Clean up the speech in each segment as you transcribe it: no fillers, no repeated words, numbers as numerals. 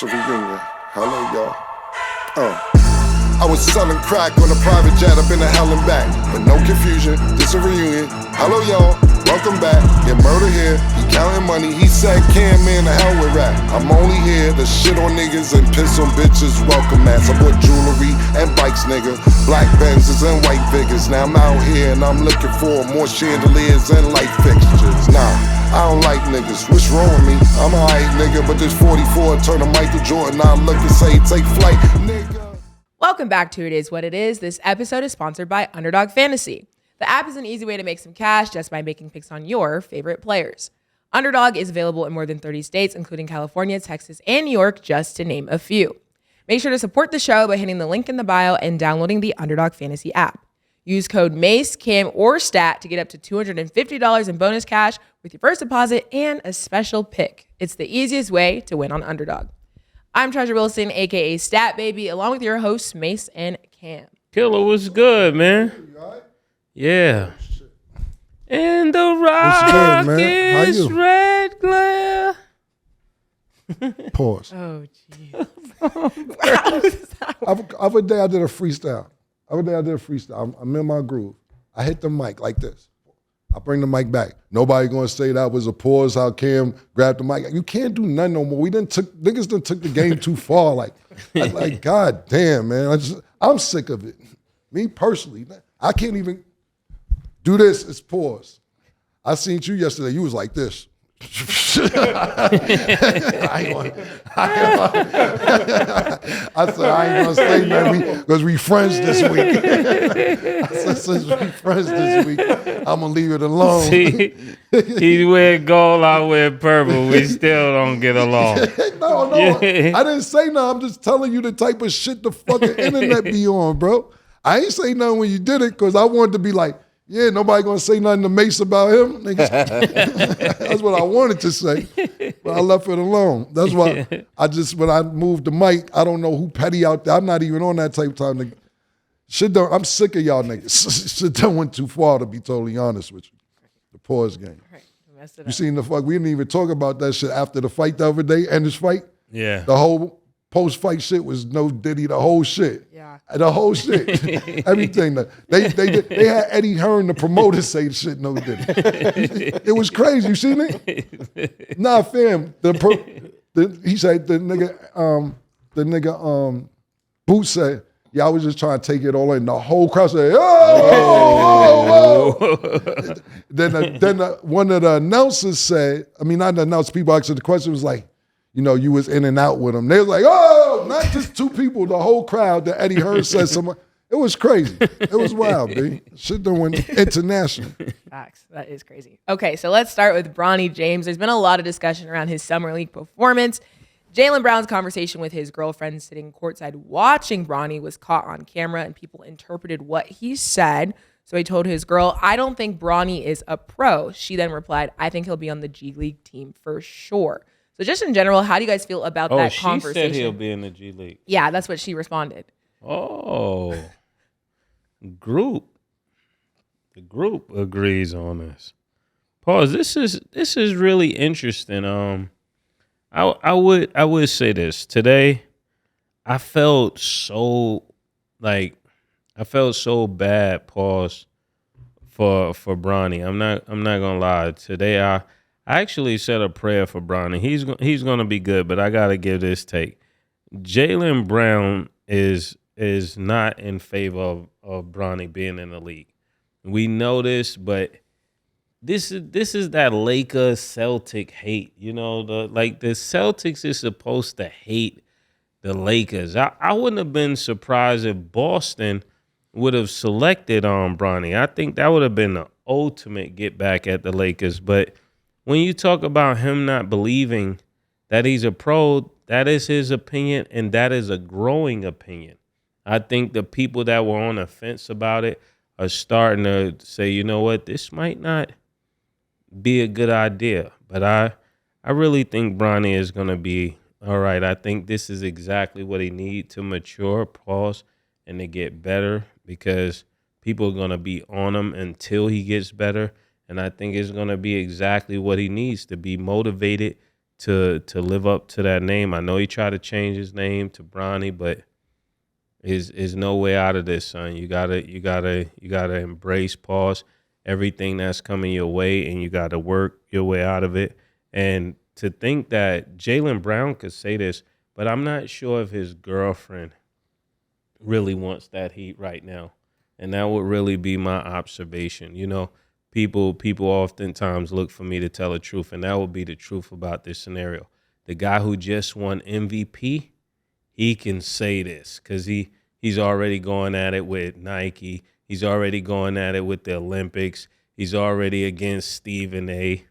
Reunion. Hello, y'all. I was selling crack on a private jet up in the hell and back. But no confusion, this a reunion. Hello, y'all. Welcome back. Get murder here. He counting money. He said, "Can man the hell with rap." I'm only here to shit on niggas and piss on bitches. Welcome, ass. I bought jewelry and bikes, nigga. Black Benzes and white Vigors. Now I'm out here and I'm looking for more chandeliers and light fixtures. Nah. I don't like niggas, what's wrong with me? I'm a hype nigga, but this 44 turn to Michael Jordan. I look and say, take flight, nigga. Welcome back to It Is What It Is. This episode is sponsored by Underdog Fantasy. The app is an easy way to make some cash just by making picks on your favorite players. Underdog is available in more than 30 states, including California, Texas, and New York, just to name a few. Make sure to support the show by hitting the link in the bio and downloading the Underdog Fantasy app. Use code MACE, CAM, or STAT to get up to $250 in bonus cash with your first deposit and a special pick. It's the easiest way to win on Underdog. I'm Treasure Wilson, a.k.a. Stat Baby, along with your hosts, Mase and Cam. Killer, what's good, man? Yeah. And the rock is red glare. Pause. Oh, jeez. Other day I did a freestyle. I'm in my groove. I hit the mic like this. I bring the mic back. Nobody gonna say that was a pause. How Cam grabbed the mic? You can't do nothing no more. Niggas done took the game too far. Like God damn, man. I'm sick of it. Me personally, I can't even do this. It's pause. I seen you yesterday. You was like this. I said I ain't gonna say nothing because we friends this week. I said since we friends this week, I'm gonna leave it alone. See, he wear gold, I wear purple. We still don't get along. No, I didn't say nothing. I'm just telling you the type of shit the fucking internet be on, bro. I ain't say nothing when you did it because I wanted to be like, yeah, nobody gonna say nothing to Mase about him. Niggas. That's what I wanted to say, but I left it alone. That's why when I moved the mic, I don't know who petty out there. I'm not even on that type of time. Nigga. I'm sick of y'all niggas. Shit done went too far, to be totally honest with you. The pause game. All right, you seen the fuck? We didn't even talk about that shit after the fight the other day, and this fight. Yeah. The whole post-fight shit was no Diddy, the whole shit. Yeah. The whole shit. Everything. They had Eddie Hearn, the promoter, say shit no Diddy. It was crazy. You seen it? Nah, fam. He said, the nigga, Boots said, yeah, I was just trying to take it all in. The whole crowd said, oh. Then one of the announcers said, not the announcer, people asking the question was like, you was in and out with them. They was like, oh, not just two people, the whole crowd that Eddie Hearn said something. It was crazy. It was wild, B. Shit done went international. Facts. That is crazy. Okay, so let's start with Bronny James. There's been a lot of discussion around his Summer League performance. Jaylen Brown's conversation with his girlfriend sitting courtside watching Bronny was caught on camera, and people interpreted what he said. So he told his girl, "I don't think Bronny is a pro." She then replied, "I think he'll be on the G League team for sure." So just in general, how do you guys feel about that conversation? She said he'll be in the G League. Yeah, that's what she responded. Oh, the group agrees on this. Pause. This is really interesting. I would say this today. I felt so bad. Pause for Bronny. I'm not gonna lie. Today I actually said a prayer for Bronny. He's gonna be good, but I gotta give this take. Jaylen Brown is not in favor of Bronny being in the league. We know this, but this is that Lakers Celtic hate. The Celtics is supposed to hate the Lakers. I wouldn't have been surprised if Boston would have selected Bronny. I think that would have been the ultimate get back at the Lakers, but when you talk about him not believing that he's a pro, that is his opinion, and that is a growing opinion. I think the people that were on the fence about it are starting to say, you know what, this might not be a good idea. But I really think Bronny is going to be all right. I think this is exactly what he needs to mature, pause, and to get better, because people are going to be on him until he gets better. And I think it's going to be exactly what he needs to be motivated to live up to that name. I know he tried to change his name to Bronny, but is no way out of this, son. You gotta embrace, pause everything that's coming your way, and you gotta work your way out of it. And to think that Jaylen Brown could say this, but I'm not sure if his girlfriend really wants that heat right now. And that would really be my observation. You know, people oftentimes look for me to tell the truth, and that would be the truth about this scenario. The guy who just won MVP, he can say this because he's already going at it with Nike. He's already going at it with the Olympics. He's already against Stephen A.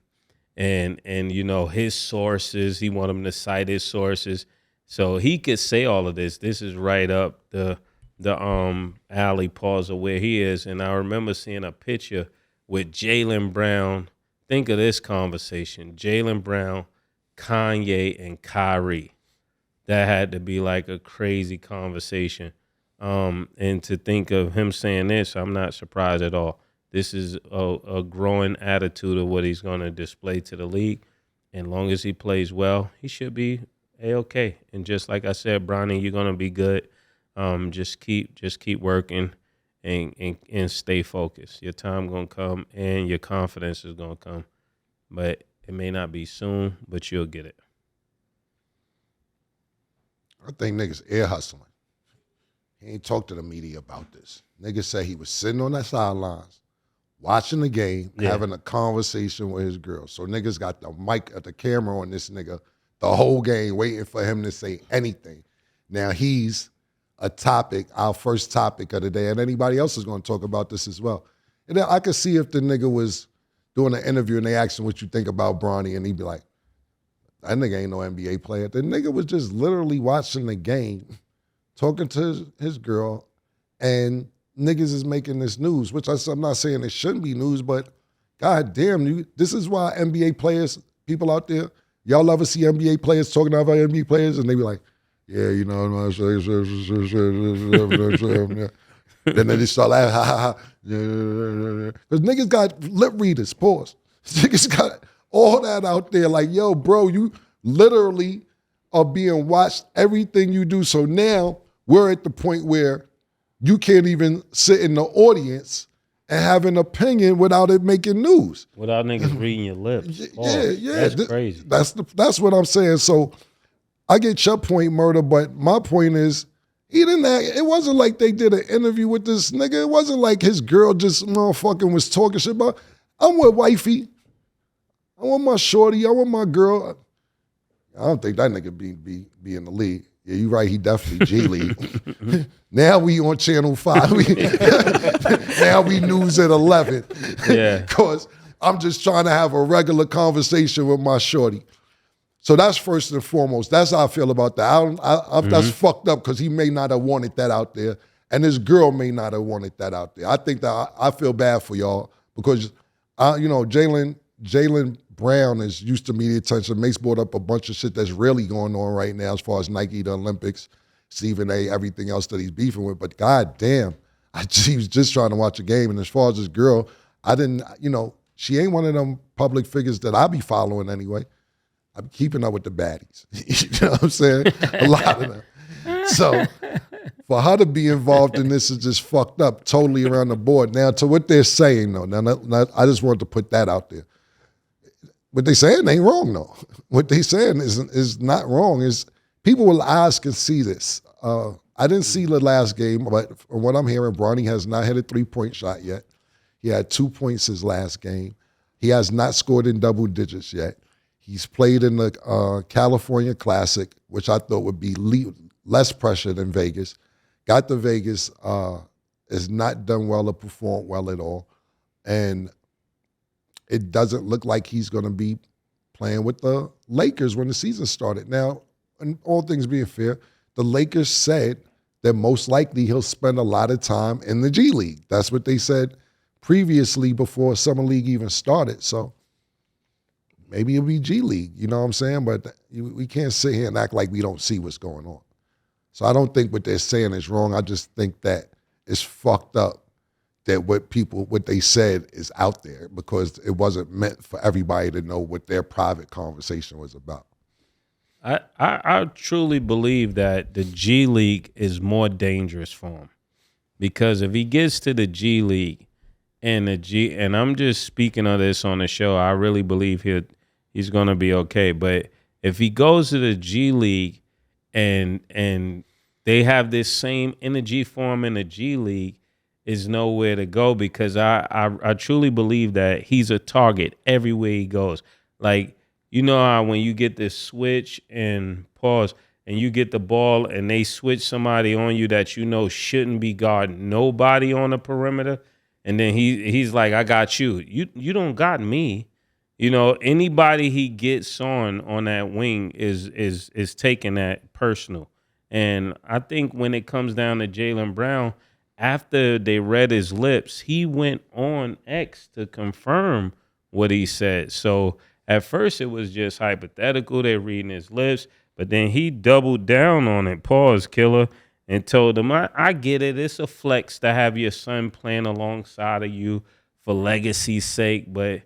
And you know, his sources, he want him to cite his sources. So he could say all of this. This is right up the alley pause of where he is. And I remember seeing a picture with Jaylen Brown. Think of this conversation. Jaylen Brown, Kanye, and Kyrie. That had to be like a crazy conversation. And to think of him saying this, I'm not surprised at all. This is a growing attitude of what he's going to display to the league. And long as he plays well, he should be A-okay. And just like I said, Bronny, you're going to be good. Just keep working and stay focused. Your time going to come and your confidence is going to come. But it may not be soon, but you'll get it. I think niggas air hustling. He ain't talked to the media about this. Niggas say he was sitting on the sidelines, watching the game, having a conversation with his girl. So niggas got the mic at the camera on this nigga the whole game, waiting for him to say anything. Now he's a topic, our first topic of the day, and anybody else is going to talk about this as well. And then I could see if the nigga was doing an interview and they asked him what you think about Bronny, and he'd be like, that nigga ain't no NBA player. The nigga was just literally watching the game, talking to his girl, and niggas is making this news, which I'm not saying it shouldn't be news, but god damn, this is why NBA players, people out there, y'all ever see NBA players talking about NBA players, and they be like, yeah, you know, then they just start laughing, ha ha ha. Because niggas got lip readers, pause. Niggas got all that out there, like, yo, bro, you literally are being watched, everything you do. So now we're at the point where you can't even sit in the audience and have an opinion without it making news. Without niggas reading your lips. Yeah. That's crazy. That's what I'm saying. So I get your point, Murder, but my point is, it wasn't like they did an interview with this nigga. It wasn't like his girl just motherfucking was talking shit about. I'm with wifey. I want my shorty. I want my girl. I don't think that nigga be in the league. Yeah, you right. He definitely G League. Now we on Channel 5. Now we news at 11. Yeah. Because I'm just trying to have a regular conversation with my shorty. So that's first and foremost. That's how I feel about that. That's fucked up because he may not have wanted that out there, and his girl may not have wanted that out there. I think that I feel bad for y'all because, Jaylen Brown is used to media attention. Mase brought up a bunch of shit that's really going on right now as far as Nike, the Olympics, Stephen A., everything else that he's beefing with. But god damn, he was just trying to watch a game. And as far as his girl, she ain't one of them public figures that I be following anyway. I'm keeping up with the baddies. You know what I'm saying? A lot of them. So for her to be involved in this is just fucked up, totally around the board. Now, to what they're saying, though, I just wanted to put that out there. What they saying ain't wrong, though. What they saying is not wrong. Is people will ask and see this. I didn't see the last game, but from what I'm hearing, Bronny has not hit a three-point shot yet. He had 2 points his last game. He has not scored in double digits yet. He's played in the California Classic, which I thought would be less pressure than Vegas. Got to Vegas, has not done well or performed well at all. And it doesn't look like he's going to be playing with the Lakers when the season started. Now, and all things being fair, the Lakers said that most likely he'll spend a lot of time in the G League. That's what they said previously before Summer League even started. So maybe it'll be G League, you know what I'm saying? But we can't sit here and act like we don't see what's going on. So I don't think what they're saying is wrong. I just think that it's fucked up that what they said is out there because it wasn't meant for everybody to know what their private conversation was about. I truly believe that the G League is more dangerous for him because if he gets to the G League and I'm just speaking of this on the show, I really believe he's gonna be okay. But if he goes to the G League and they have this same energy for him in the G League, is nowhere to go because I truly believe that he's a target everywhere he goes. Like, you know how when you get this switch and pause and you get the ball and they switch somebody on you that you know shouldn't be guarding nobody on the perimeter, and then he's like, I got you. You don't got me. You know, anybody he gets on that wing is taking that personal. And I think when it comes down to Jaylen Brown, after they read his lips, he went on X to confirm what he said. So at first it was just hypothetical. They're reading his lips, but then he doubled down on it, pause, killer, and told them, I get it. It's a flex to have your son playing alongside of you for legacy's sake, but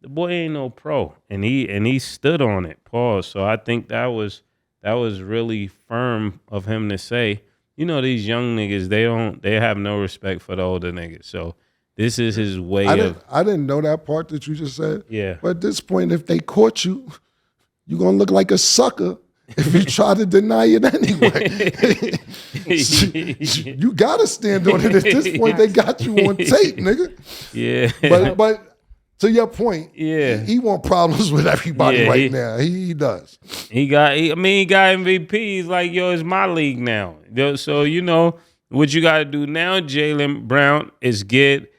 the boy ain't no pro. And he stood on it, pause. So I think that was really firm of him to say, you know, these young niggas, they have no respect for the older niggas. So this is his way I didn't know that part that you just said. Yeah. But at this point, if they caught you, you're going to look like a sucker if you try to deny it anyway. You got to stand on it. At this point, they got you on tape, nigga. Yeah. But to your point, yeah, he want problems with everybody now. He does. He got MVP. He's like, yo, it's my league now. So, you know, what you got to do now, Jaylen Brown, is get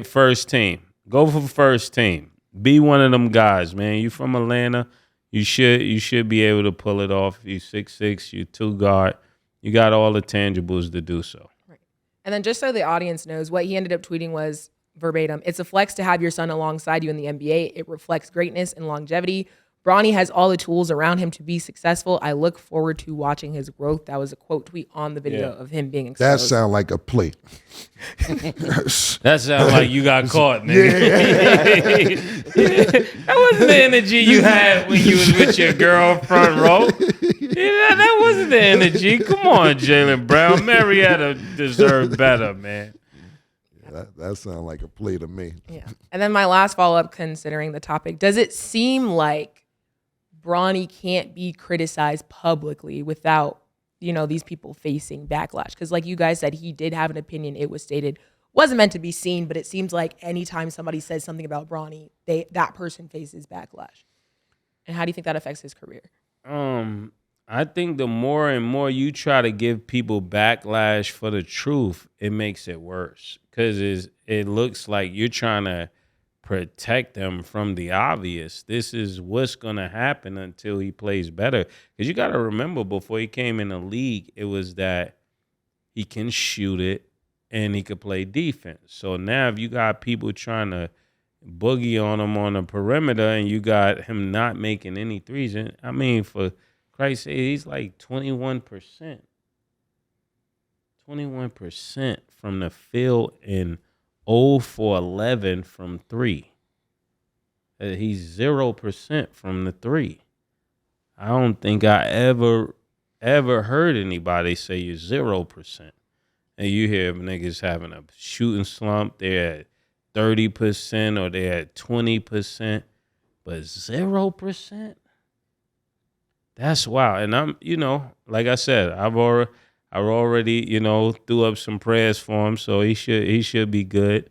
first team. Go for first team. Be one of them guys, man. You from Atlanta. You should be able to pull it off. You 6'6", you 2 guard. You got all the tangibles to do so. Right. And then just so the audience knows, what he ended up tweeting was verbatim, it's a flex to have your son alongside you in the NBA. It reflects greatness and longevity. Bronny has all the tools around him to be successful. I look forward to watching his growth. That was a quote tweet on the video of him being exposed. That sound like a play. That sounds like you got caught, nigga. That wasn't the energy you had when you was with your girl front row. That wasn't the energy. Come on, Jaylen Brown. Marietta deserved better, man. That sounds like a play to me. Yeah. And then my last follow-up, considering the topic, does it seem like Bronny can't be criticized publicly without, you know, these people facing backlash? Because like you guys said, he did have an opinion. It was stated wasn't meant to be seen, but it seems like anytime somebody says something about Bronny, that person faces backlash. And how do you think that affects his career? I think the more and more you try to give people backlash for the truth, it makes it worse. Because it looks like you're trying to protect them from the obvious. This is what's going to happen until he plays better. Because you got to remember, before he came in the league, it was that he can shoot it and he could play defense. So now if you got people trying to boogie on him on the perimeter and you got him not making any threes, and I mean, for Christ's sake, he's like 21%. 21% from the field and 0 for 11 from 3. He's 0% from the 3. I don't think I ever heard anybody say you're 0%. And you hear niggas having a shooting slump. They're at 30% or they're at 20%. But 0%? That's wild. And I'm, you know, like I said, I already, you know, threw up some prayers for him, so he should be good.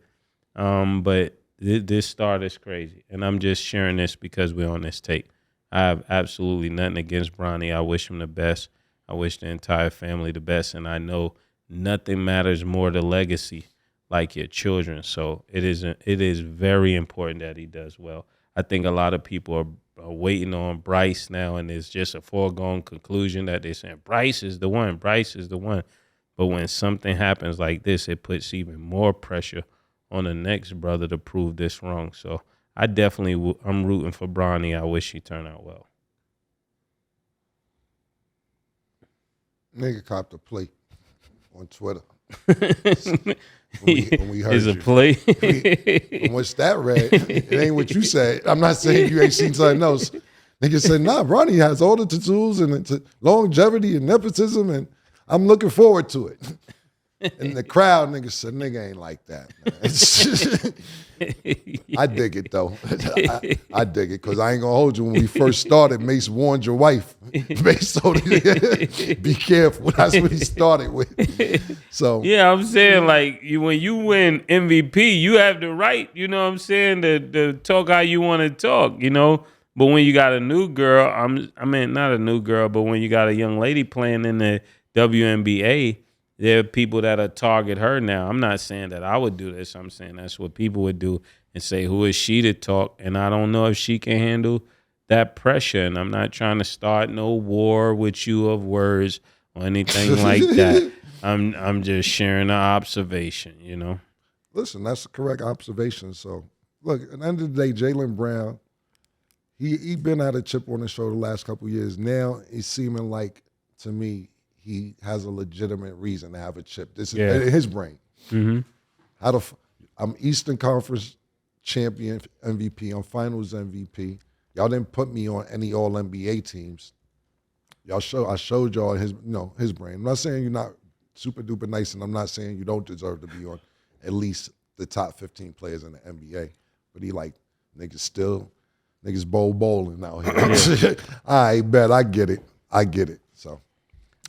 But this start is crazy, and I'm just sharing this because we're on this tape. I have absolutely nothing against Bronny. I wish him the best. I wish the entire family the best, and I know nothing matters more to legacy like your children. So it is very important that he does well. I think a lot of people are waiting on Bryce now, and it's just a foregone conclusion that they're saying Bryce is the one. But when something happens like this, it puts even more pressure on the next brother to prove this wrong. So I definitely, I'm rooting for Bronny. I wish he turned out well. Nigga copped a plate on Twitter. when we heard is a you. play. From what that read, it ain't what you said. I'm not saying you ain't seen something else. Nigga said, nah, Bronny has all the tattoos and it's longevity and nepotism, and I'm looking forward to it. And the crowd, nigga said, nigga ain't like that, man. I dig it, though. I dig it, because I ain't going to hold you. When we first started, Mase warned your wife. Mase told you, be careful. That's what he started with. So yeah, I'm saying, like, when you win MVP, you have the right, you know what I'm saying, to talk how you want to talk, you know? But when you got a new girl, I mean, not a new girl, but when you got a young lady playing in the WNBA, there are people that'll target her now. I'm not saying that I would do this. I'm saying that's what people would do and say, who is she to talk? And I don't know if she can handle that pressure. And I'm not trying to start no war with you of words or anything like that. I'm just sharing an observation, you know? Listen, that's the correct observation. So, look, at the end of the day, Jaylen Brown, he been at a chip on his shoulder the last couple of years. Now it's seeming like, to me, he has a legitimate reason to have a chip. This is in his brain. Mm-hmm. I'm Eastern Conference champion MVP. I'm Finals MVP. Y'all didn't put me on any All NBA teams. I showed y'all his brain. I'm not saying you're not super duper nice, and I'm not saying you don't deserve to be on at least the top 15 players in the NBA. But he like niggas bowling out here. I bet I get it. So.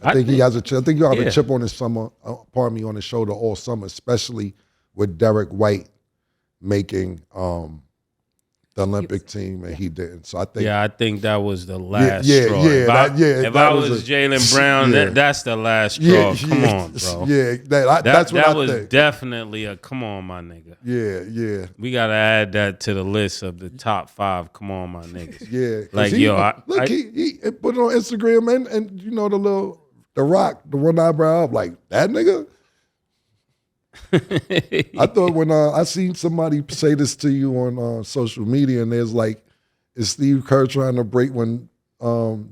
I think he has a chip. I think you have a chip on his on his shoulder all summer, especially with Derek White making the Olympic team, and he didn't. So I think that was the last straw. If I was Jaylen Brown, that's the last straw. Come on, bro. Yeah, that's what I think. That was definitely a come on, my nigga. Yeah. We gotta add that to the list of the top 5. Come on, my niggas. Yeah, like he put it on Instagram and you know the Rock, the one eyebrow up, like that nigga. I thought when I seen somebody say this to you on social media, and there's like, is Steve Kerr trying to break when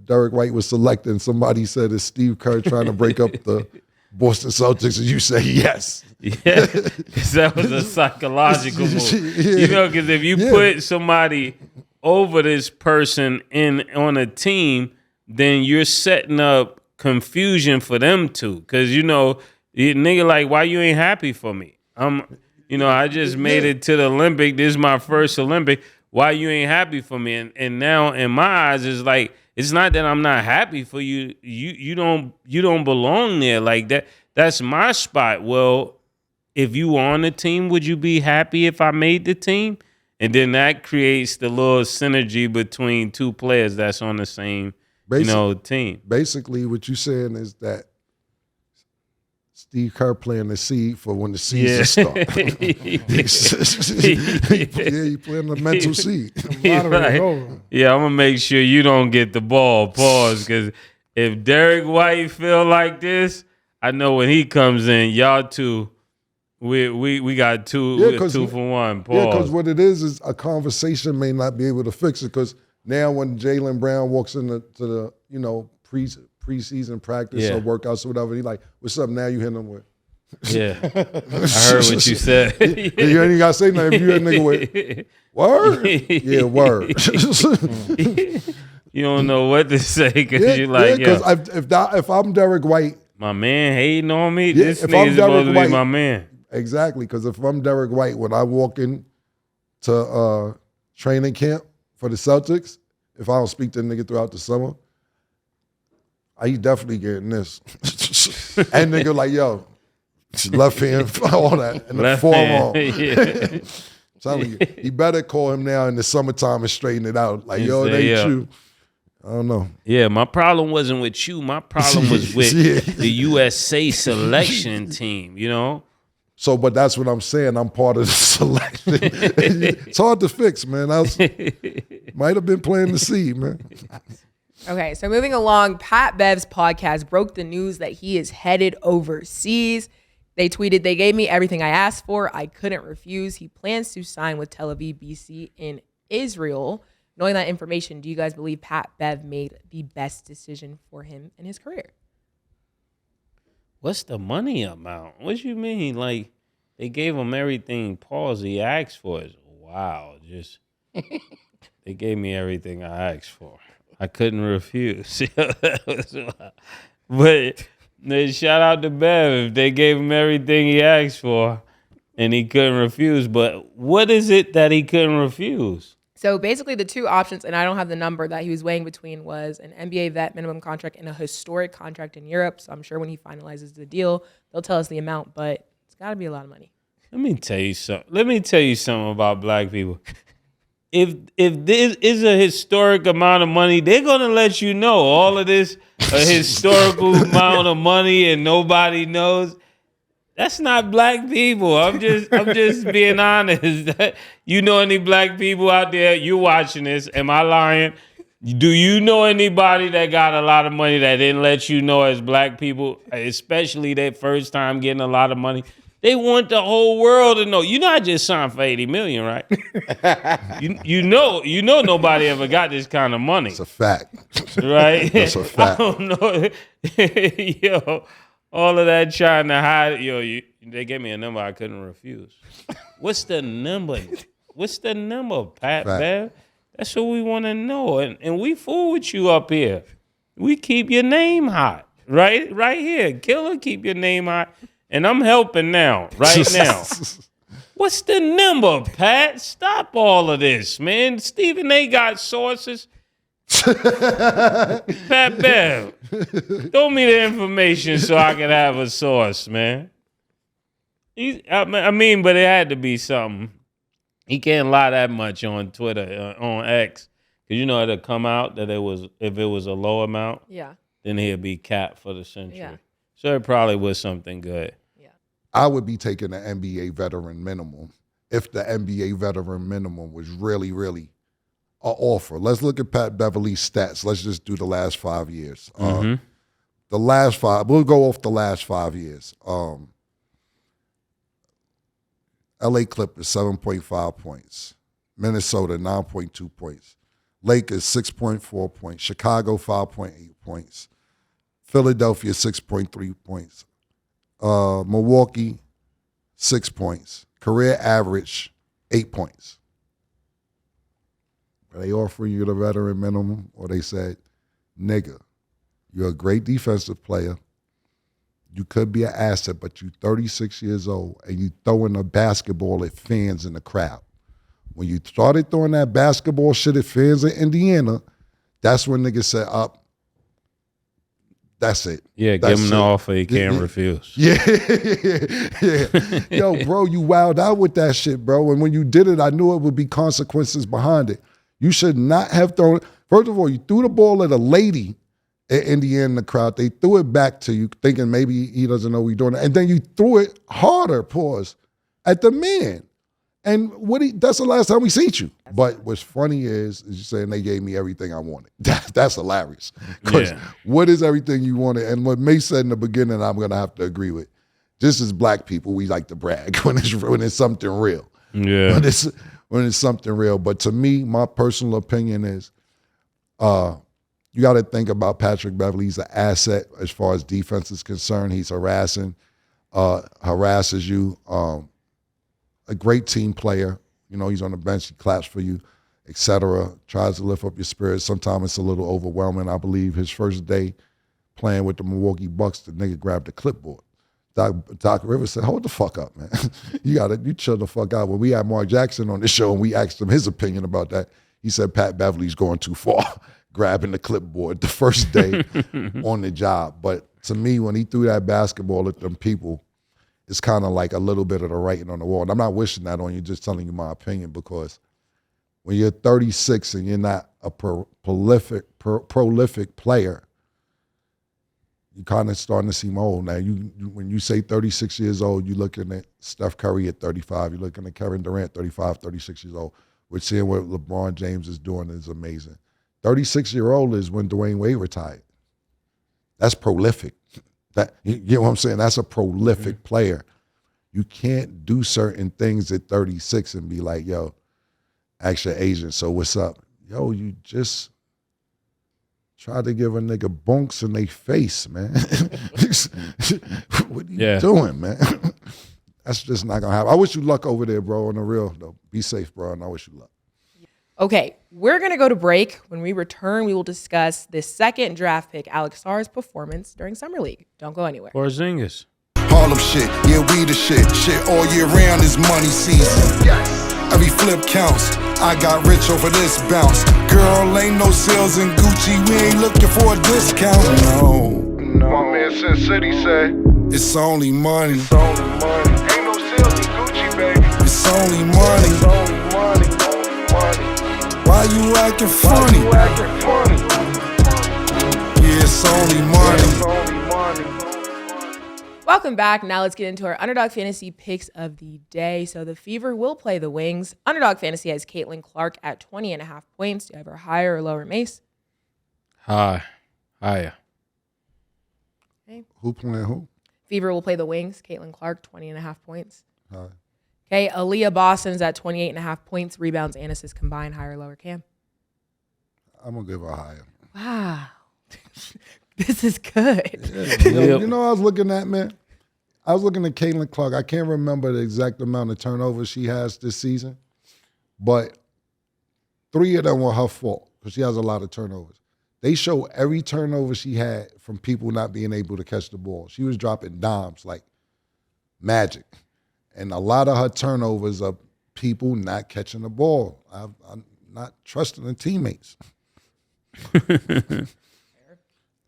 Derek White was selected? And somebody said, is Steve Kerr trying to break up the Boston Celtics? And you say yes. Yeah, because that was a psychological move. You know, because if you put somebody over this person on a team, then you're setting up confusion for them too, because nigga, like, why you ain't happy for me? I just made it to the Olympic. This is my first Olympic. Why you ain't happy for me? And now in my eyes, it's like, it's not that I'm not happy for you. You don't belong there. Like that's my spot. Well, if you were on the team, would you be happy if I made the team? And then that creates the little synergy between two players that's on the same team. Basically, what you're saying is that Steve Kerr playing the seed for when the season starts. He playing the mental seed. Right. Yeah, I'm gonna make sure you don't get the ball. Pause, because if Derek White feel like this, I know when he comes in, y'all two, we got two for one. Pause. Yeah, because what it is a conversation may not be able to fix it, because now when Jaylen Brown walks into the preseason practice or workouts or whatever, he like, what's up? Now you hit him with. Yeah, I heard what you said. You ain't got to say nothing. If you hit a nigga with word, yeah, word. You don't know what to say because you're like, because if I'm Derek White, my man hating on me, this nigga's supposed to be my man. Exactly, because if I'm Derek White, when I walk in to training camp for the Celtics, if I don't speak to the nigga throughout the summer, he definitely getting this. And nigga like, yo, left hand, all that, and the forearm. Yeah. Telling you, he better call him now in the summertime and straighten it out. Like, yo, it ain't you. I don't know. Yeah, my problem wasn't with you. My problem was with the USA selection team, So, but that's what I'm saying. I'm part of the selection. It's hard to fix, man. Might have been playing the seed, man. Okay, so moving along, Pat Bev's podcast broke the news that he is headed overseas. They tweeted, "They gave me everything I asked for. I couldn't refuse. He plans to sign with Tel Aviv BC in Israel." Knowing that information, do you guys believe Pat Bev made the best decision for him in his career? What's the money amount? What you mean? Like, they gave him everything he asked for. Wow, just they gave me everything I asked for. I couldn't refuse. But then shout out to Bev if they gave him everything he asked for and he couldn't refuse. But what is it that he couldn't refuse? So basically the two options, and I don't have the number that he was weighing between, was an NBA vet minimum contract and a historic contract in Europe. So I'm sure when he finalizes the deal, they'll tell us the amount, but it's got to be a lot of money. Let me tell you something about black people. If this is a historic amount of money, they're gonna let you know all of this a historical amount of money and nobody knows. That's not black people. I'm just being honest. You know any black people out there? You watching this? Am I lying? Do you know anybody that got a lot of money that didn't let you know as black people, especially their first time getting a lot of money? They want the whole world to know. You know I just signed for $80 million, right? you know nobody ever got this kind of money. It's a fact. Right? That's a fact. I don't know. Yo, all of that trying to hide. They gave me a number I couldn't refuse. What's the number? Pat Bev? That's what we want to know. And we fool with you up here. We keep your name hot. Right here. Killer, keep your name hot. And I'm helping now, right now. What's the number, Pat? Stop all of this, man. Stephen A. got sources. Pat Bev, throw me the information so I can have a source, man. I mean, but it had to be something. He can't lie that much on Twitter, on X. Because you know it'll come out that if it was a low amount, then he'll be capped for the century. Yeah. So it probably was something good. Yeah. I would be taking the NBA veteran minimum if the NBA veteran minimum was really, really an offer. Let's look at Pat Beverly's stats. Let's just do the last 5 years. The last 5, we'll go off the last 5 years. LA Clippers, 7.5 points. Minnesota, 9.2 points. Lakers, 6.4 points. Chicago, 5.8 points. Philadelphia, 6.3 points. Milwaukee, 6 points. Career average, 8 points. Are they offering you the veteran minimum? Or they said, nigga, you're a great defensive player. You could be an asset, but you're 36 years old and you throwing a basketball at fans in the crowd. When you started throwing that basketball shit at fans in Indiana, that's when niggas said, up. That's it. Yeah, that's give him the offer he can't refuse. Yeah. Yo, bro, you wowed out with that shit, bro. And when you did it, I knew it would be consequences behind it. You should not have thrown it. First of all, you threw the ball at a lady at Indiana in the crowd. They threw it back to you, thinking maybe he doesn't know we're doing it. And then you threw it harder, at the man. And that's the last time we seen you. But what's funny is you saying they gave me everything I wanted. That's hilarious. Because what is everything you wanted? And what Mase said in the beginning, I'm going to have to agree with. Just as black people, we like to brag when it's something real. Yeah. When it's something real. But to me, my personal opinion is you got to think about Patrick Beverley. He's an asset as far as defense is concerned. He's harasses you. A great team player. You know, he's on the bench, he claps for you, etc. Tries to lift up your spirits. Sometimes it's a little overwhelming. I believe his first day playing with the Milwaukee Bucks, the nigga grabbed the clipboard. Doc Rivers said, hold the fuck up, man. You chill the fuck out. When we had Mark Jackson on the show and we asked him his opinion about that, he said Pat Beverly's going too far, grabbing the clipboard the first day on the job. But to me, when he threw that basketball at them people, it's kind of like a little bit of the writing on the wall. And I'm not wishing that on you, just telling you my opinion, because when you're 36 and you're not a prolific player, you're kind of starting to seem old. Now, when you say 36 years old, you're looking at Steph Curry at 35. You're looking at Kevin Durant, 35, 36 years old. We're seeing what LeBron James is doing is amazing. 36-year-old is when Dwayne Wade retired. That's prolific. You know what I'm saying? That's a prolific player. You can't do certain things at 36 and be like, yo, ask your agent, so what's up? Yo, you just tried to give a nigga bonks in their face, man. What are you doing, man? That's just not going to happen. I wish you luck over there, bro, on the real, though. Be safe, bro, and I wish you luck. Okay, we're going to go to break. When we return, we will discuss the second draft pick, Alex Sarr's performance during Summer League. Don't go anywhere. Porzingis. Harlem shit, yeah, we the shit. Shit all year round is money season. Every flip counts. I got rich over this bounce. Girl, ain't no sales in Gucci. We ain't looking for a discount. No. My man Sin City say it's only money. It's only money. Ain't no sales in Gucci, baby. It's only money. It's only money. Why you acting funny? Yeah, it's only money. Welcome back. Now let's get into our Underdog Fantasy picks of the day. So the Fever will play the Wings. Underdog Fantasy has Caitlin Clark at 20.5 points. Do you have her higher or lower, Mase? Higher. Okay. Who playing who? Fever will play the Wings. Caitlin Clark, 20.5 points. High. Okay, Aaliyah Boston's at 28.5 points, rebounds and assists combined, higher or lower, Cam? I'm gonna give her a higher. Wow. This is good. Yeah, you know what I was looking at, man? I was looking at Caitlin Clark. I can't remember the exact amount of turnovers she has this season, but 3 of them were her fault because she has a lot of turnovers. They show every turnover she had from people not being able to catch the ball. She was dropping dimes like magic. And a lot of her turnovers are people not catching the ball. I'm not trusting the teammates.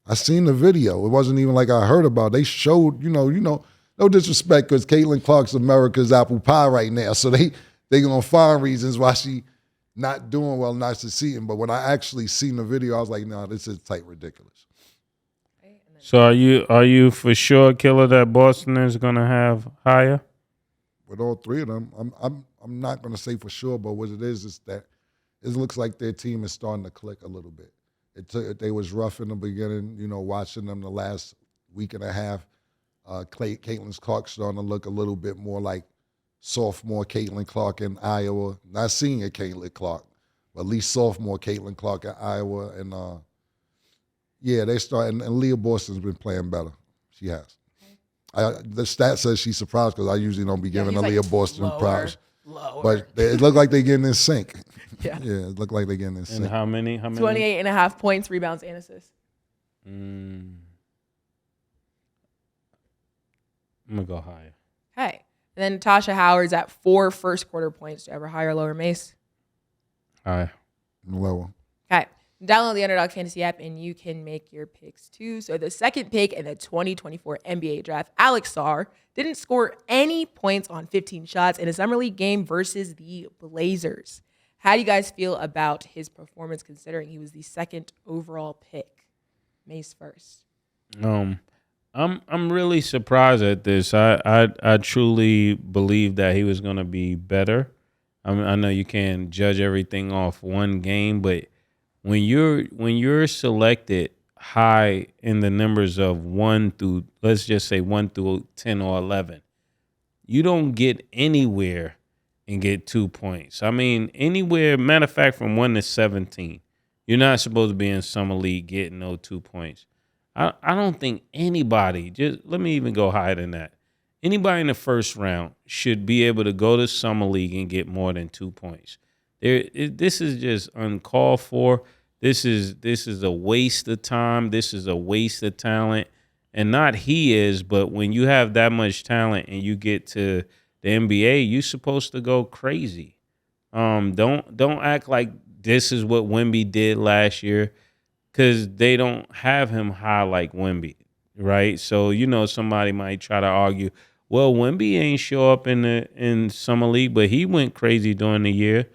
I seen the video. It wasn't even like I heard about it. They showed, no disrespect because Caitlin Clark's America's apple pie right now. So they going to find reasons why she not doing well, not succeeding. But when I actually seen the video, I was like, no, this is tight ridiculous. So are you for sure, Killer, that Boston is going to have higher? With all 3 of them, I'm not going to say for sure, but what it is that it looks like their team is starting to click a little bit. They was rough in the beginning, watching them the last week and a half. Caitlin Clark starting to look a little bit more like sophomore Caitlin Clark in Iowa. Not senior Caitlin Clark, but at least sophomore Caitlin Clark in Iowa. And they started. And Leah Boston's been playing better. She has. The stat says she's surprised because I usually don't be giving Aaliyah Boston props. But it looked like they're getting in sync. Yeah, it looked like they're getting in sync. And how many? 28.5 points, rebounds, and assists. I'm going to go higher. Okay. And then Natasha Howard's at 4 first quarter points. Do you have her higher or lower, Mase? Higher. Lower. Okay. Download the Underdog Fantasy app and you can make your picks too. So the second pick in the 2024 NBA draft, Alex Sarr, didn't score any points on 15 shots in a Summer League game versus the Blazers. How do you guys feel about his performance considering he was the second overall pick? Mase first. I'm really surprised at this. I truly believe that he was going to be better. I know you can't judge everything off one game, but when you're selected high in the numbers of 1 through, let's just say 1 through 10 or 11, you don't get anywhere and get 2 points. I mean, anywhere, matter of fact, from 1 to 17, you're not supposed to be in Summer League getting no 2 points. I don't think anybody, just let me even go higher than that. Anybody in the first round should be able to go to Summer League and get more than 2 points. This is just uncalled for. This is a waste of time. This is a waste of talent. And not he is, but when you have that much talent and you get to the NBA, you're supposed to go crazy. Don't act like this is what Wemby did last year, because they don't have him high like Wemby, right? So somebody might try to argue, well, Wemby ain't show up in Summer League, but he went crazy during the year.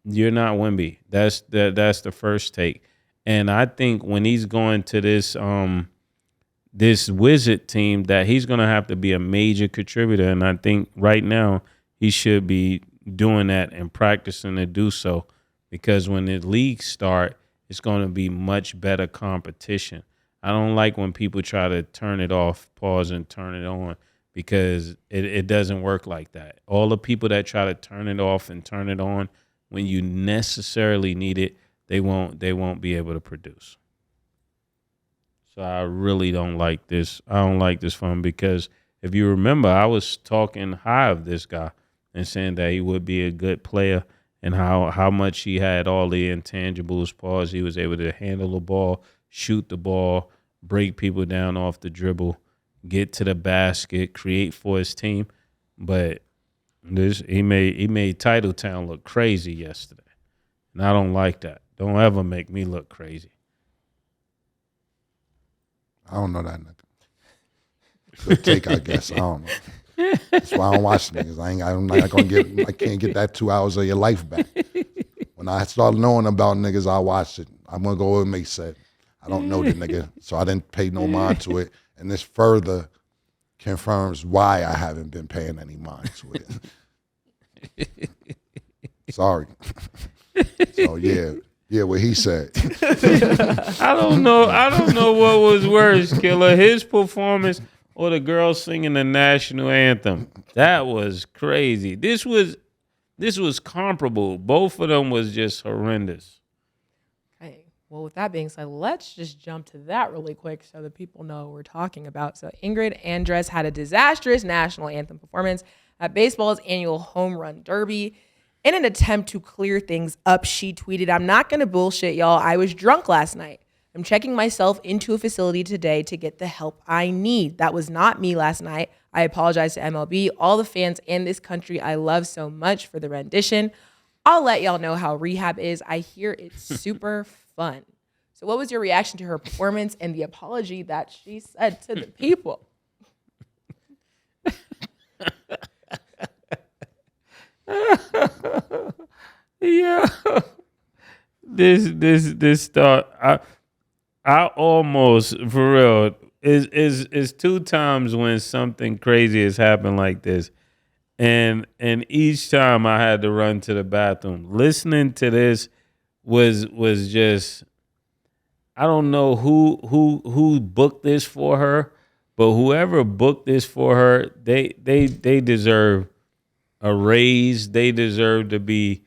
You're not Wemby. That's the first take. And I think when he's going to this this Wizard team, that he's going to have to be a major contributor. And I think right now he should be doing that and practicing to do so, because when the leagues start, it's going to be much better competition. I don't like when people try to turn it off, pause, and turn it on, because it doesn't work like that. All the people that try to turn it off and turn it on when you necessarily need it, they won't be able to produce. So I really don't like this. I don't like this for him, because if you remember, I was talking high of this guy and saying that he would be a good player and how much he had all the intangibles. Pause. He was able to handle the ball, shoot the ball, break people down off the dribble, get to the basket, create for his team. But he made Titletown look crazy yesterday, and I don't like that. Don't ever make me look crazy. I don't know that nigga. Good take, I guess. I don't know. That's why I don't watch niggas. I can't get that 2 hours of your life back. When I start knowing about niggas, I watch it. I'm gonna go with Mase said. I don't know the nigga, so I didn't pay no mind to it. And this further confirms why I haven't been paying any mind to it. Sorry. So yeah, what he said. I don't know what was worse, Killer, his performance or the girls singing the national anthem. That was crazy. This was comparable. Both of them was just horrendous. Okay. Well, with that being said, let's just jump to that really quick so that people know what we're talking about. So Ingrid Andress had a disastrous national anthem performance at baseball's annual home run derby. In an attempt to clear things up, she tweeted, "I'm not going to bullshit, y'all. I was drunk last night. I'm checking myself into a facility today to get the help I need. That was not me last night. I apologize to MLB, all the fans, and this country I love so much for the rendition. I'll let y'all know how rehab is. I hear it's super fun." So what was your reaction to her performance and the apology that she said to the people? Yeah, this thought. I almost, for real, is 2 times when something crazy has happened like this, and each time I had to run to the bathroom. Listening to this was just, I don't know who booked this for her, but whoever booked this for her, they deserve a raise. They deserve to be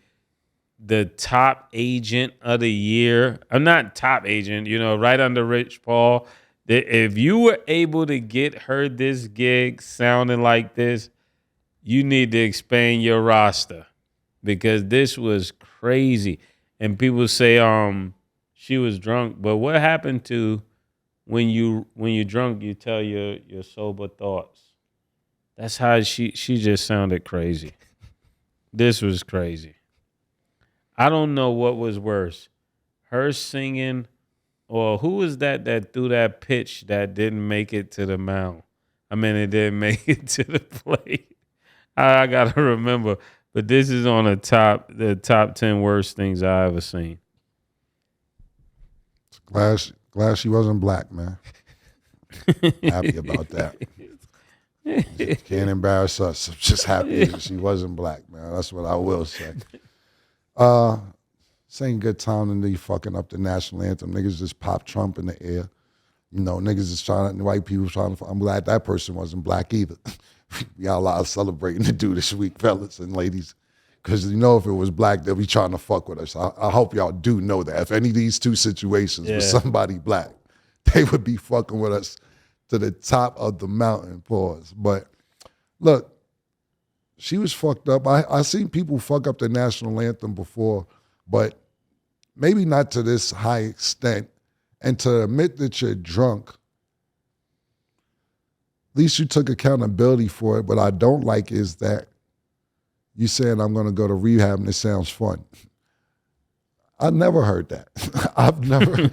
the top agent of the year. I'm not top agent, right under Rich Paul. If you were able to get her this gig sounding like this, you need to expand your roster because this was crazy. And people say she was drunk, but what happened to when you're drunk, you tell your sober thoughts? That's how she just sounded crazy. This was crazy. I don't know what was worse, her singing, or who was that threw that pitch that didn't make it to the mound. I mean, it didn't make it to the plate. I gotta remember, but this is on the top 10 worst things I ever seen. Glad she wasn't black, man. Happy about that. Can't embarrass us. I'm just happy that she wasn't black, man. That's what I will say. Saying good time and they fucking up the national anthem. Niggas just pop Trump in the air. Niggas is white people trying to, I'm glad that person wasn't black either. We got a lot of celebrating to do this week, fellas and ladies. Because if it was black, they'll be trying to fuck with us. I hope y'all do know that. If any of these 2 situations was somebody black, they would be fucking with us to the top of the mountain, pause. But look, she was fucked up. I seen people fuck up the national anthem before, but maybe not to this high extent. And to admit that you're drunk, at least you took accountability for it. What I don't like is that you saying I'm going to go to rehab and it sounds fun. I never heard that. I've never,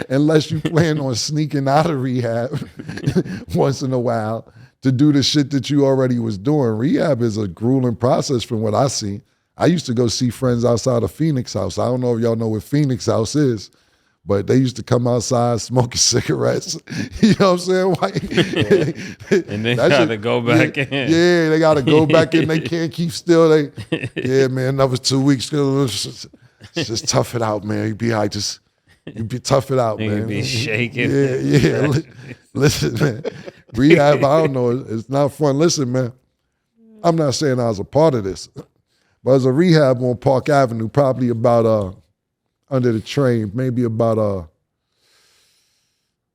unless you plan on sneaking out of rehab once in a while to do the shit that you already was doing. Rehab is a grueling process from what I see. I used to go see friends outside of Phoenix House. I don't know if y'all know what Phoenix House is, but they used to come outside smoking cigarettes. You know what I'm saying? And they got to go back in. Yeah, they got to go back in. They can't keep still. Yeah, man, another 2 weeks. Just tough it out, man. You be tough it out, man. You be shaking. Yeah. Listen, man. Rehab, I don't know. It's not fun. Listen, man. I'm not saying I was a part of this, but there's a rehab on Park Avenue, probably about under the train, maybe about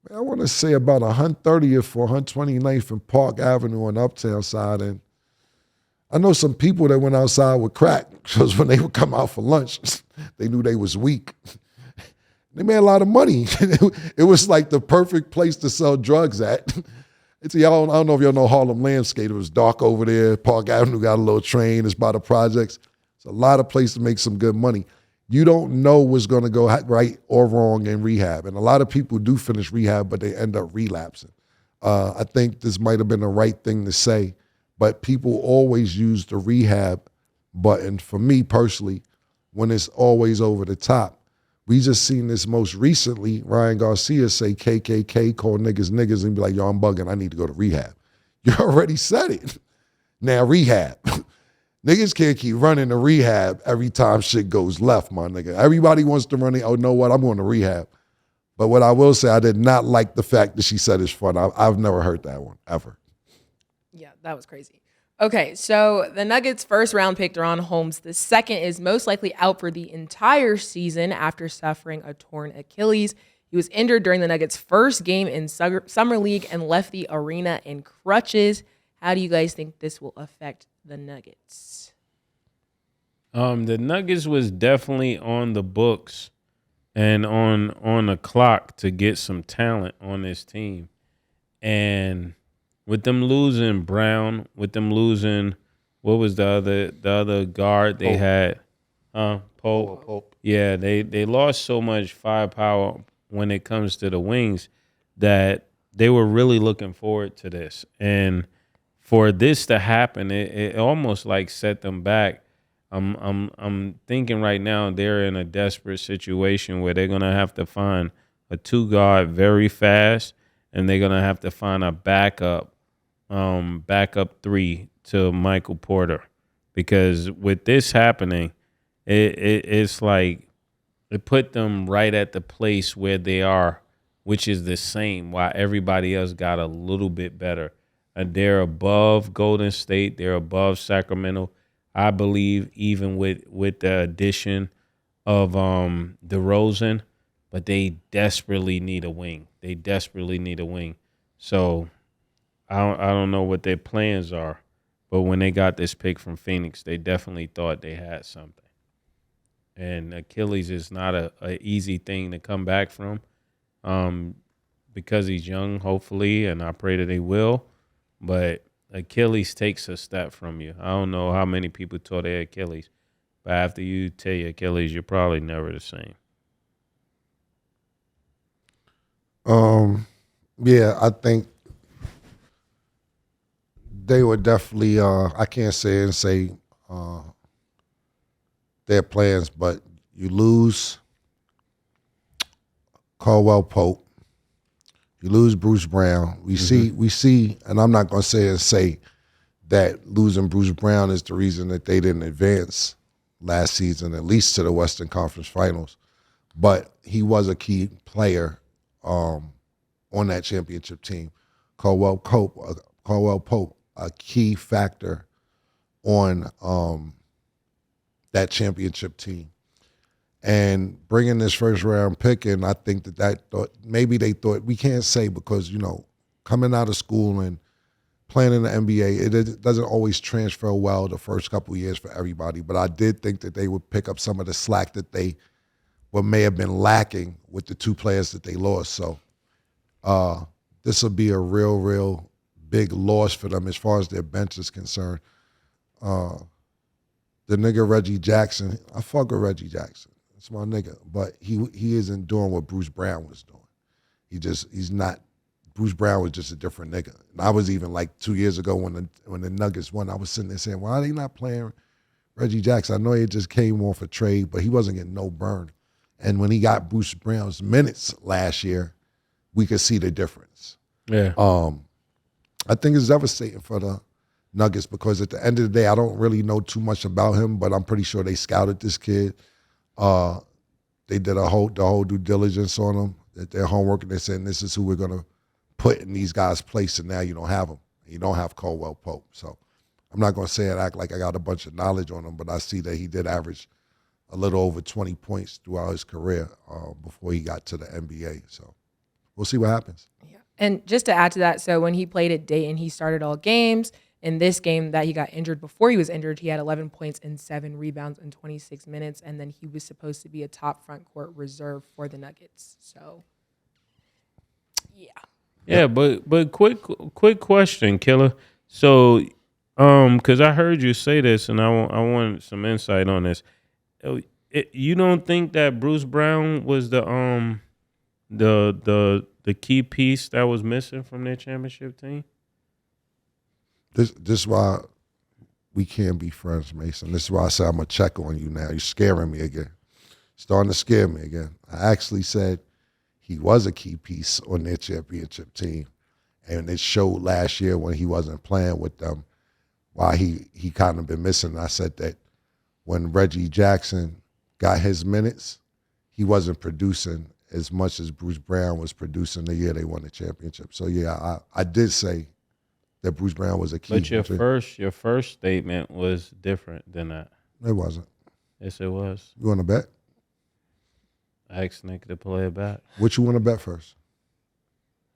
I want to say about 130th or 129th and Park Avenue on the Uptown side. And I know some people that went outside with crack because when they would come out for lunch, they knew they was weak. They made a lot of money. It was like the perfect place to sell drugs at. I don't know if y'all know Harlem Landscape. It was dark over there. Park Avenue got a little train. It's by the projects. It's a lot of places to make some good money. You don't know what's going to go right or wrong in rehab. And a lot of people do finish rehab, but they end up relapsing. I think this might have been the right thing to say, but people always use the rehab button. For me personally, when it's always over the top. We just seen this most recently, Ryan Garcia say KKK, call niggas niggas, and be like, yo, I'm bugging, I need to go to rehab. You already said it. Now rehab. Niggas can't keep running to rehab every time shit goes left, my nigga. Everybody wants to run it. Oh, know what? I'm going to rehab. But what I will say, I did not like the fact that she said it's fun. I've never heard that one, ever. Yeah, that was crazy. Okay, so the Nuggets' first round pick, Daron Holmes II, is most likely out for the entire season after suffering a torn Achilles. He was injured during the Nuggets' first game in Summer League and left the arena in crutches. How do you guys think this will affect the Nuggets? The Nuggets was definitely on the books and on the clock to get some talent on this team. And with them losing Brown, with them losing, what was the other guard they had? Pope. Yeah, they lost so much firepower when it comes to the wings that they were really looking forward to this. And for this to happen, it almost like set them back. I'm thinking right now they're in a desperate situation where they're gonna have to find a two guard very fast, and they're gonna have to find a backup three to Michael Porter, because with this happening, it's like it put them right at the place where they are, which is the same, while everybody else got a little bit better. And they're above Golden State, they're above Sacramento. I believe even with the addition of DeRozan, but they desperately need a wing. So I don't know what their plans are, but when they got this pick from Phoenix, they definitely thought they had something. And Achilles is not a easy thing to come back from, because he's young, hopefully, and I pray that he will. But Achilles takes a step from you. I don't know how many people tore their Achilles, but after you tear your Achilles, you're probably never the same. Yeah, I think they were definitely, I can't say their plans, but you lose Caldwell Pope, you lose Bruce Brown. We see, and I'm not going to say that losing Bruce Brown is the reason that they didn't advance last season, at least to the Western Conference Finals. But he was a key player on that championship team. Caldwell Pope, a key factor on that championship team. And bringing this first round pick in, I think maybe they thought, we can't say because, coming out of school and playing in the NBA, it doesn't always transfer well the first couple of years for everybody. But I did think that they would pick up some of the slack that they may have been lacking with the two players that they lost. So this will be a real big loss for them as far as their bench is concerned. The nigga Reggie Jackson, I fuck with Reggie Jackson. It's my nigga, but he isn't doing what Bruce Brown was doing. He's not. Bruce Brown was just a different nigga. And I was even like 2 years ago when the Nuggets won, I was sitting there saying, why are they not playing Reggie Jackson? I know he just came off a trade, but he wasn't getting no burn. And when he got Bruce Brown's minutes last year, we could see the difference. Yeah. I think it's devastating for the Nuggets because at the end of the day, I don't really know too much about him, but I'm pretty sure they scouted this kid. They did the whole due diligence on him, did their homework, and they said, this is who we're going to put in these guys' place, and now you don't have him. You don't have Caldwell Pope. So I'm not going to say it, act like I got a bunch of knowledge on him, but I see that he did average a little over 20 points throughout his career before he got to the NBA. So we'll see what happens. Yeah. And just to add to that, so when he played at Dayton, he started all games. In this game that he got injured, before he was injured, he had 11 points and 7 rebounds in 26 minutes, and then he was supposed to be a top front court reserve for the Nuggets. So, yeah. Yeah, but quick question, Killer. So, because I heard you say this, and I want some insight on this. You don't think that Bruce Brown was the key piece that was missing from their championship team? This why we can't be friends, Mason. This is why I said I'm gonna check on you now. You're scaring me again. Starting to scare me again. I actually said he was a key piece on their championship team. And it showed last year when he wasn't playing with them why he kind of been missing. I said that when Reggie Jackson got his minutes, he wasn't producing as much as Bruce Brown was producing the year they won the championship. So yeah, I did say that Bruce Brown was a key. But your first statement was different than that. It wasn't. Yes, it was. You want to bet? I asked Nick to play it back. What you want to bet first?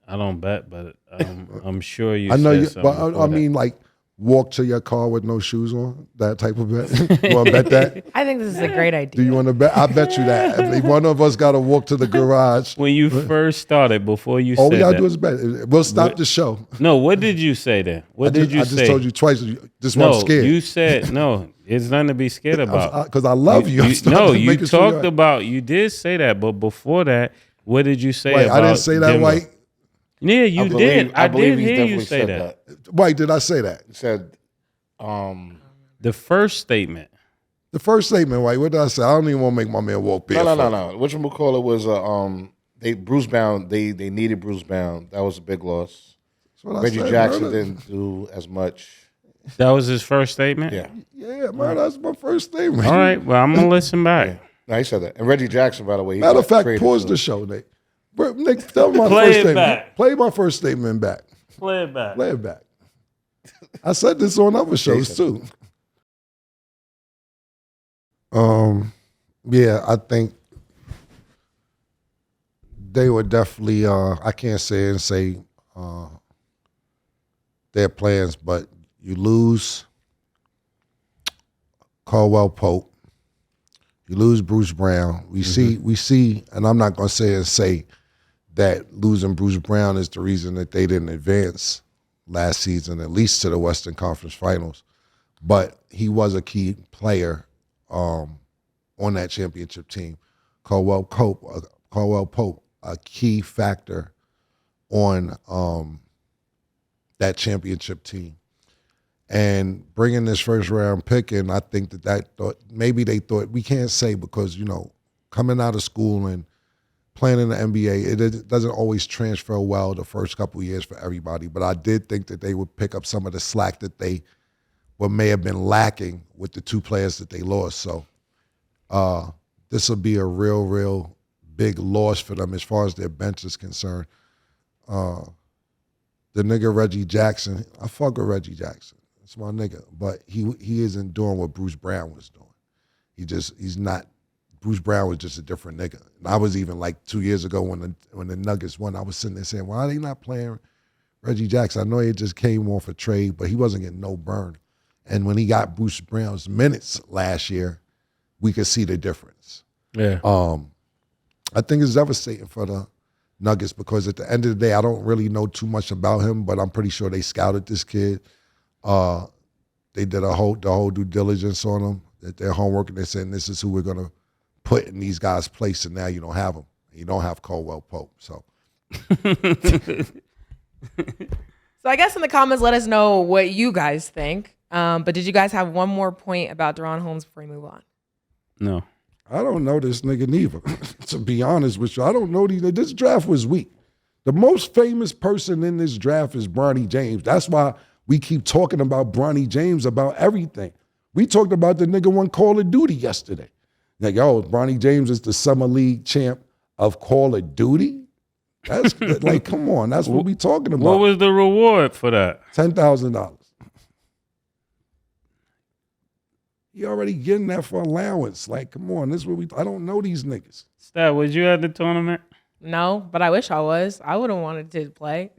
I don't bet, but I'm sure you. I know said you, but I mean, like walk to your car with no shoes on. That type of bet. You want to bet that? I think this is a great idea. Do you want to bet? I bet you that. If one of us got to walk to the garage. When you first started, before you all said we gotta that, do is bet. We'll stop the show. No, what did you say then? What did you say? I just told you twice. This No, one I'm scared. you said no. It's nothing to be scared about. Because I love you. You talked about. You did say that, but before that, what did you say? Wait, about I didn't say that, Denver? White. Yeah, you did. I did hear you say said that. White, did I say that? He said, The first statement. The first statement, White. What did I say? I don't even want to make my man walk barefoot. no. Whatchamacallit was Bruce Brown. They needed Bruce Brown. That was a big loss. Reggie Jackson didn't do as much. That was his first statement? Yeah. Yeah, man, that's my first statement. All right, well, I'm going to listen back. Yeah. No, he said that. And Reggie Jackson, by the way. Matter of fact, pause the show, Nick. Nick, tell me my Play first it statement. back. Play my first statement back. Play it back. Play it back. I said this on other shows too. Yeah, I think they were definitely. I can't say their plans, but you lose Caldwell Pope, you lose Bruce Brown. We see, and I'm not gonna say that losing Bruce Brown is the reason that they didn't advance last season, at least to the Western Conference Finals. But he was a key player on that championship team. Caldwell Pope, a key factor on that championship team. And bringing this first round pick in, I think maybe they thought, we can't say because, coming out of school and playing in the NBA, it doesn't always transfer well the first couple of years for everybody. But I did think that they would pick up some of the slack that they may have been lacking with the two players that they lost. So this will be a real big loss for them as far as their bench is concerned. The nigga Reggie Jackson, I fuck with Reggie Jackson. It's my nigga. But he isn't doing what Bruce Brown was doing. He's not. Bruce Brown was just a different nigga. And I was even like 2 years ago when the Nuggets won, I was sitting there saying, why are they not playing Reggie Jackson? I know he just came off a trade, but he wasn't getting no burn. And when he got Bruce Brown's minutes last year, we could see the difference. Yeah. I think it's devastating for the Nuggets because at the end of the day, I don't really know too much about him, but I'm pretty sure they scouted this kid. They did the whole due diligence on him, did their homework, and they said, this is who we're going to put in these guys' place, and now you don't have them. You don't have Caldwell Pope. So I guess in the comments, let us know what you guys think. But did you guys have one more point about Daron Holmes before we move on? No. I don't know this nigga neither. To be honest with you, I don't know this draft was weak. The most famous person in this draft is Bronny James. That's why we keep talking about Bronny James about everything. We talked about the nigga won Call of Duty yesterday. Like, Bronny James is the Summer League champ of Call of Duty? That's like, come on, that's what we talking about. What was the reward for that? $10,000. You already getting that for allowance. Like, come on, this is what I don't know these niggas. Stat, was you at the tournament? No, but I wish I was. I would have wanted to play.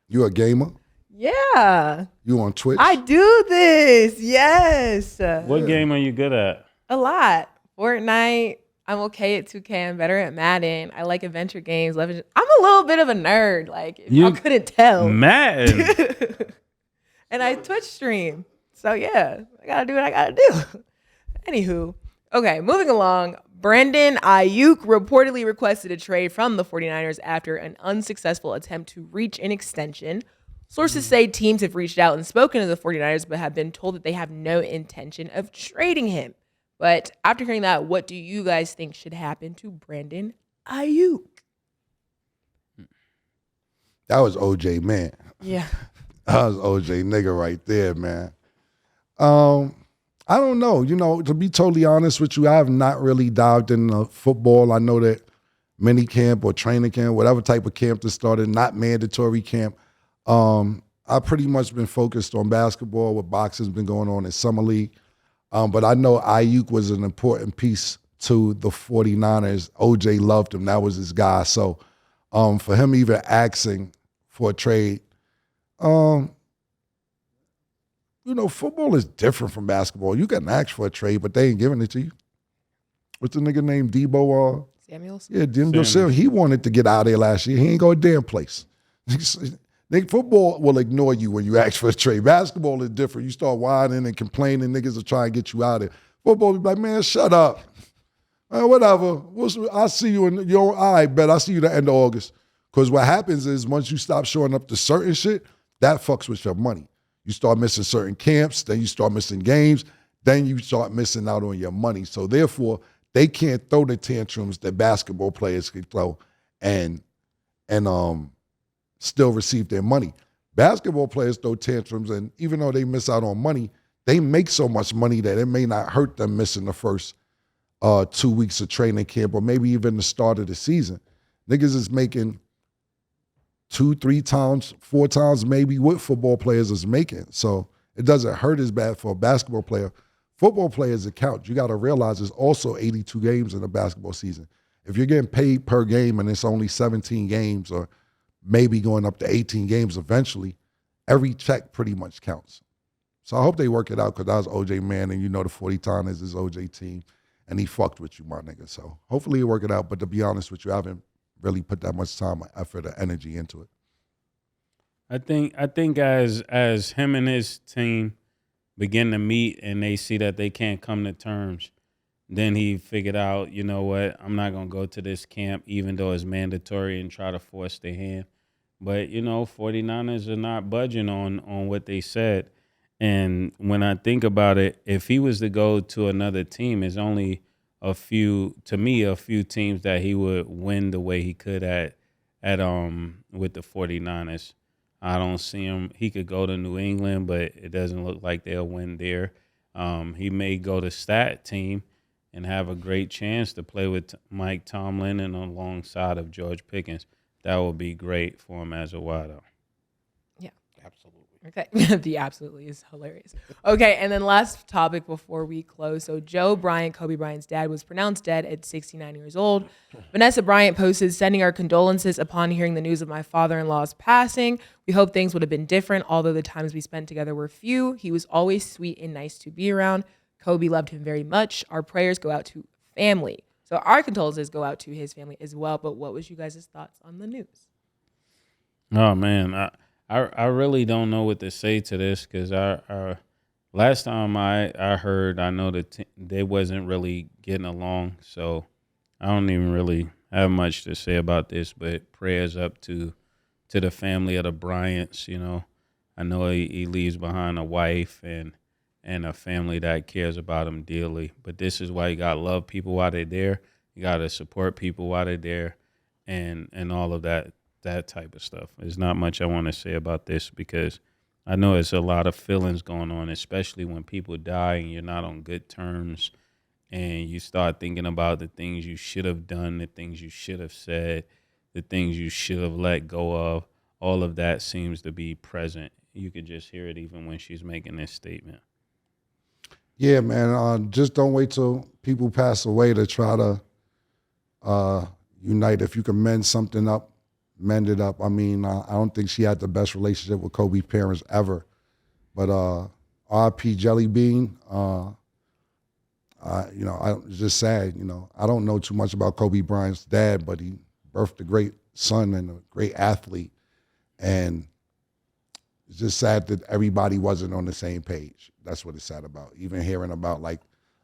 You a gamer? Yeah. You on Twitch? I do this. Yes. What game are you good at? A lot. Fortnite. I'm okay at 2K. I'm better at Madden. I like adventure games. I'm a little bit of a nerd. Like, if y'all couldn't tell. Madden. And I Twitch stream. So, yeah. I got to do what I got to do. Anywho. Okay, moving along. Brandon Aiyuk reportedly requested a trade from the 49ers after an unsuccessful attempt to reach an extension. Sources say teams have reached out and spoken to the 49ers, but have been told that they have no intention of trading him. But after hearing that, what do you guys think should happen to Brandon Aiyuk? That was OJ, man. Yeah. That was OJ nigga right there, man. I don't know. You know, to be totally honest with you, I have not really dived into football. I know that mini camp or training camp, whatever type of camp that started, not mandatory camp. I've pretty much been focused on basketball, what boxing's been going on in Summer League. But I know Aiyuk was an important piece to the 49ers. OJ loved him. That was his guy. So for him even asking for a trade, you know, football is different from basketball. You can ask for a trade, but they ain't giving it to you. What's the nigga named Debo? Samuels? Yeah, Debo Samuels. He wanted to get out of there last year. He ain't go a damn place. Football will ignore you when you ask for a trade. Basketball is different. You start whining and complaining, niggas will try and get you out of there. Football will be like, man, shut up. Whatever. I'll see you all right, bet. I'll see you the end of August. Because what happens is once you stop showing up to certain shit, that fucks with your money. You start missing certain camps, then you start missing games, then you start missing out on your money. So therefore, they can't throw the tantrums that basketball players can throw and still receive their money. Basketball players throw tantrums, and even though they miss out on money, they make so much money that it may not hurt them missing the first 2 weeks of training camp or maybe even the start of the season. Niggas is making 2, 3 times, 4 times maybe what football players is making. So it doesn't hurt as bad for a basketball player. Football players account. You got to realize there's also 82 games in a basketball season. If you're getting paid per game and it's only 17 games or maybe going up to 18 games eventually, every check pretty much counts. So I hope they work it out because that was OJ, man, and you know the 49ers is his OJ team, and he fucked with you, my nigga. So hopefully you work it out, but to be honest with you, I haven't really put that much time, effort, or energy into it. I think as him and his team begin to meet and they see that they can't come to terms, then he figured out, you know what, I'm not going to go to this camp even though it's mandatory and try to force their hand. But, you know, 49ers are not budging on what they said. And when I think about it, if he was to go to another team, it's only a few teams that he would win the way he could at with the 49ers. I don't see him. He could go to New England, but it doesn't look like they'll win there. He may go to Stat team and have a great chance to play with Mike Tomlin and alongside of George Pickens. That would be great for him as a wideout. Yeah, absolutely. Okay, the absolutely is hilarious. Okay, and then last topic before we close. So Joe Bryant, Kobe Bryant's dad, was pronounced dead at 69 years old. Vanessa Bryant posted, sending our condolences upon hearing the news of my father-in-law's passing. We hope things would have been different, although the times we spent together were few. He was always sweet and nice to be around. Kobe loved him very much. Our prayers go out to family. So our condolences go out to his family as well. But what was you guys' thoughts on the news? Oh, man, I really don't know what to say to this because last time I heard, I know that they wasn't really getting along. So I don't even really have much to say about this, but prayers up to the family of the Bryants. You know, I know he leaves behind a wife and a family that cares about him dearly. But this is why you got to love people while they're there. You got to support people while they're there and all of that type of stuff. There's not much I want to say about this because I know there's a lot of feelings going on, especially when people die and you're not on good terms and you start thinking about the things you should have done, the things you should have said, the things you should have let go of. All of that seems to be present. You could just hear it even when she's making this statement. Yeah, man. Just don't wait till people pass away to try to unite. If you can mend something up, mended up. I mean, I don't think she had the best relationship with Kobe's parents ever. But R.I.P. Jelly Bean, it's just sad. I don't know too much about Kobe Bryant's dad, but he birthed a great son and a great athlete. And it's just sad that everybody wasn't on the same page. That's what it's sad about. Even hearing about like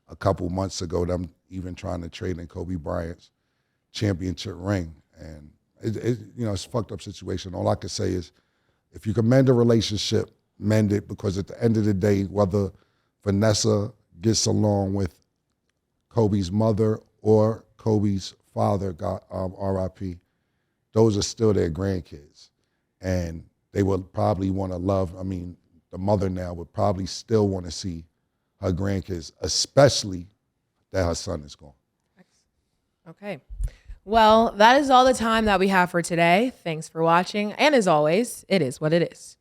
a couple months ago, them even trying to trade in Kobe Bryant's championship ring. And it's a fucked up situation. All I can say is if you can mend a relationship, mend it, because at the end of the day, whether Vanessa gets along with Kobe's mother or Kobe's father, got R.I.P., those are still their grandkids. And they would probably want to the mother now would probably still want to see her grandkids, especially that her son is gone. Okay. Well, that is all the time that we have for today. Thanks for watching. And as always, it is what it is.